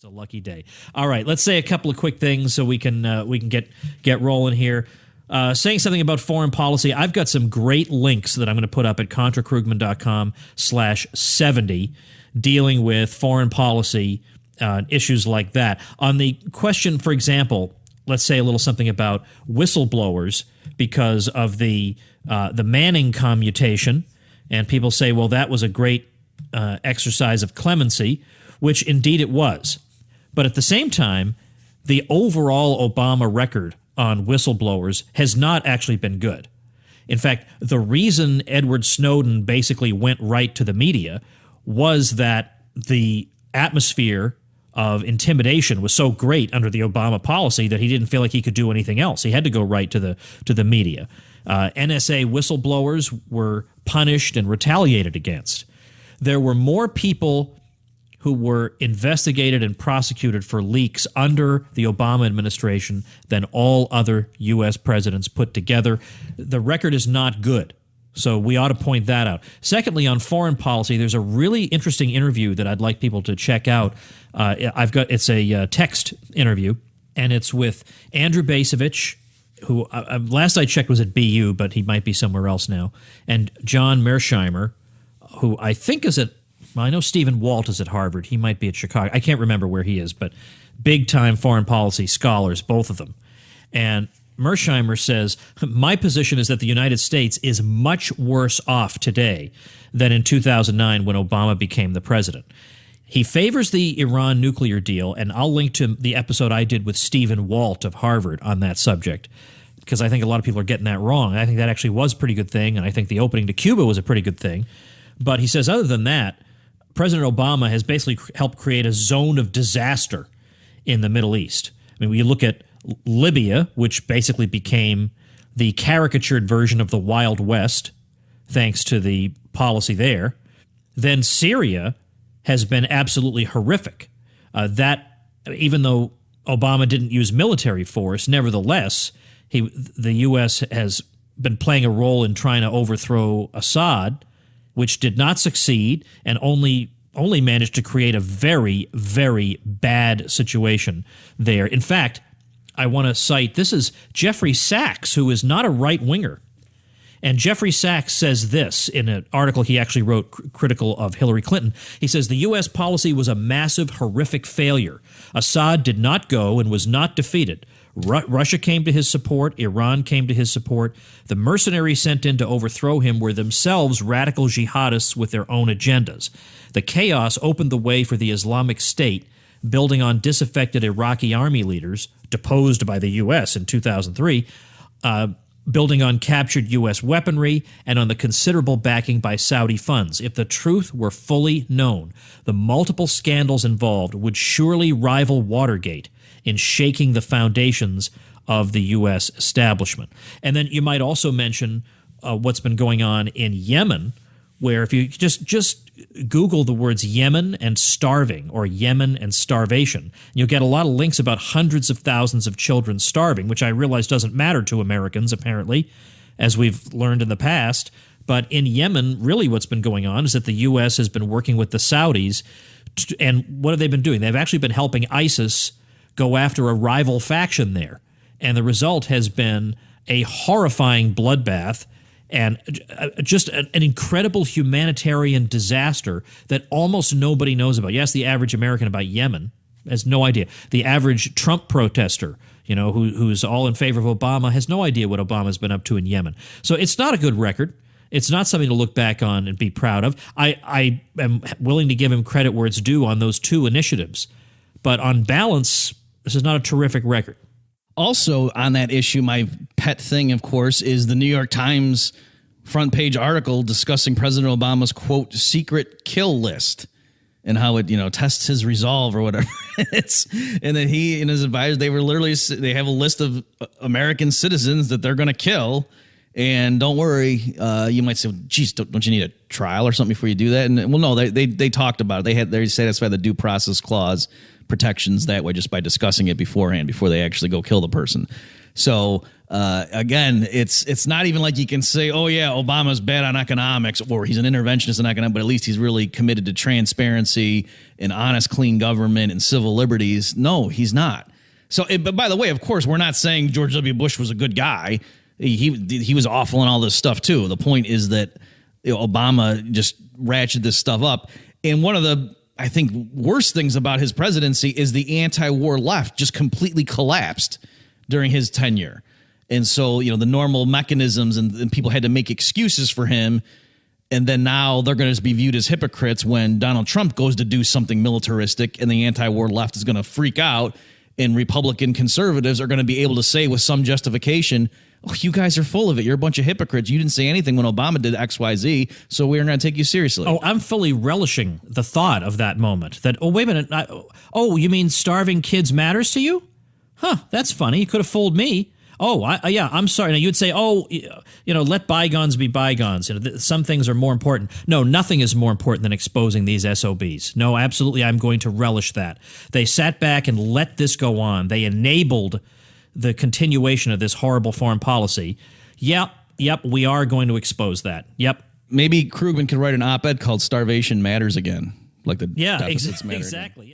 Just a lucky day. All right, let's say a couple of quick things so we can get rolling here. Saying something about foreign policy, I've got some great links that I'm going to put up at ContraKrugman.com/70 dealing with foreign policy issues like that. On the question, for example, let's say a little something about whistleblowers because of the Manning commutation, and people say, well, that was a great exercise of clemency, which indeed it was. But at the same time, the overall Obama record on whistleblowers has not actually been good. In fact, the reason Edward Snowden basically went right to the media was that the atmosphere of intimidation was so great under the Obama policy that he didn't feel like he could do anything else. He had to go right to the media. NSA whistleblowers were punished and retaliated against. There were more people who were investigated and prosecuted for leaks under the Obama administration than all other U.S. presidents put together. The record is not good, so we ought to point that out. Secondly, on foreign policy, there's a really interesting interview that I'd like people to check out. It's a text interview, and it's with Andrew Bacevich, who last I checked was at BU, but he might be somewhere else now, and John Mearsheimer, who I think is I know Stephen Walt is at Harvard. He might be at Chicago. I can't remember where he is, but big-time foreign policy scholars, both of them. And Mearsheimer says, my position is that the United States is much worse off today than in 2009 when Obama became the president. He favors the Iran nuclear deal, and I'll link to the episode I did with Stephen Walt of Harvard on that subject, because I think a lot of people are getting that wrong. I think that actually was a pretty good thing, and I think the opening to Cuba was a pretty good thing. But he says, other than that, President Obama has basically helped create a zone of disaster in the Middle East. I mean, when you look at Libya, which basically became the caricatured version of the Wild West, thanks to the policy there, then Syria has been absolutely horrific. That, even though Obama didn't use military force, nevertheless, the U.S. has been playing a role in trying to overthrow Assad, which did not succeed and only managed to create a very, very bad situation there. In fact, I want to cite, this is Jeffrey Sachs, who is not a right-winger. And Jeffrey Sachs says this in an article he actually wrote critical of Hillary Clinton. He says, the U.S. policy was a massive, horrific failure. Assad did not go and was not defeated. Russia came to his support. Iran came to his support. The mercenaries sent in to overthrow him were themselves radical jihadists with their own agendas. The chaos opened the way for the Islamic State, building on disaffected Iraqi army leaders, deposed by the U.S. in 2003, building on captured U.S. weaponry and on the considerable backing by Saudi funds. If the truth were fully known, the multiple scandals involved would surely rival Watergate in shaking the foundations of the U.S. establishment. And then you might also mention what's been going on in Yemen, where if you just Google the words Yemen and starving or Yemen and starvation, you'll get a lot of links about hundreds of thousands of children starving, which I realize doesn't matter to Americans, apparently, as we've learned in the past. But in Yemen, really what's been going on is that the U.S. has been working with the Saudis, and what have they been doing? They've actually been helping ISIS go after a rival faction there. And the result has been a horrifying bloodbath and just an incredible humanitarian disaster that almost nobody knows about. Yes, the average American about Yemen has no idea. The average Trump protester, who's all in favor of Obama, has no idea what Obama's been up to in Yemen. So it's not a good record. It's not something to look back on and be proud of. I am willing to give him credit where it's due on those two initiatives. But on balance, this is not a terrific record. Also on that issue, my pet thing, of course, is the New York Times front page article discussing President Obama's, quote, secret kill list and how it, tests his resolve or whatever. And then he and his advisors, they have a list of American citizens that they're going to kill. And don't worry, you might say, well, geez, don't you need a trial or something before you do that? And well, no, they talked about it. They satisfied the due process clause protections that way just by discussing it beforehand before they actually go kill the person. So Again, it's not even like you can say, oh yeah, Obama's bad on economics, or he's an interventionist in economics, but at least he's really committed to transparency and honest, clean government and civil liberties. No, he's not. So, but by the way, of course, we're not saying George W. Bush was a good guy. He was awful in all this stuff too. The point is that Obama just ratcheted this stuff up. And one of the, I think, worst things about his presidency is the anti-war left just completely collapsed during his tenure. And so, the normal mechanisms and people had to make excuses for him. And then now they're going to be viewed as hypocrites when Donald Trump goes to do something militaristic and the anti-war left is going to freak out. And Republican conservatives are going to be able to say with some justification, oh, you guys are full of it. You're a bunch of hypocrites. You didn't say anything when Obama did X, Y, Z, so we're going to take you seriously. Oh, I'm fully relishing the thought of that moment. That, oh, wait a minute. You mean starving kids matters to you? Huh, that's funny. You could have fooled me. Oh, yeah, I'm sorry. Now, you'd say, let bygones be bygones. Some things are more important. No, nothing is more important than exposing these SOBs. No, absolutely, I'm going to relish that. They sat back and let this go on. They enabled the continuation of this horrible foreign policy. Yep, we are going to expose that. Yep. Maybe Krugman could write an op-ed called Starvation Matters Again. Like the deficits matter. Exactly. Again. Yeah.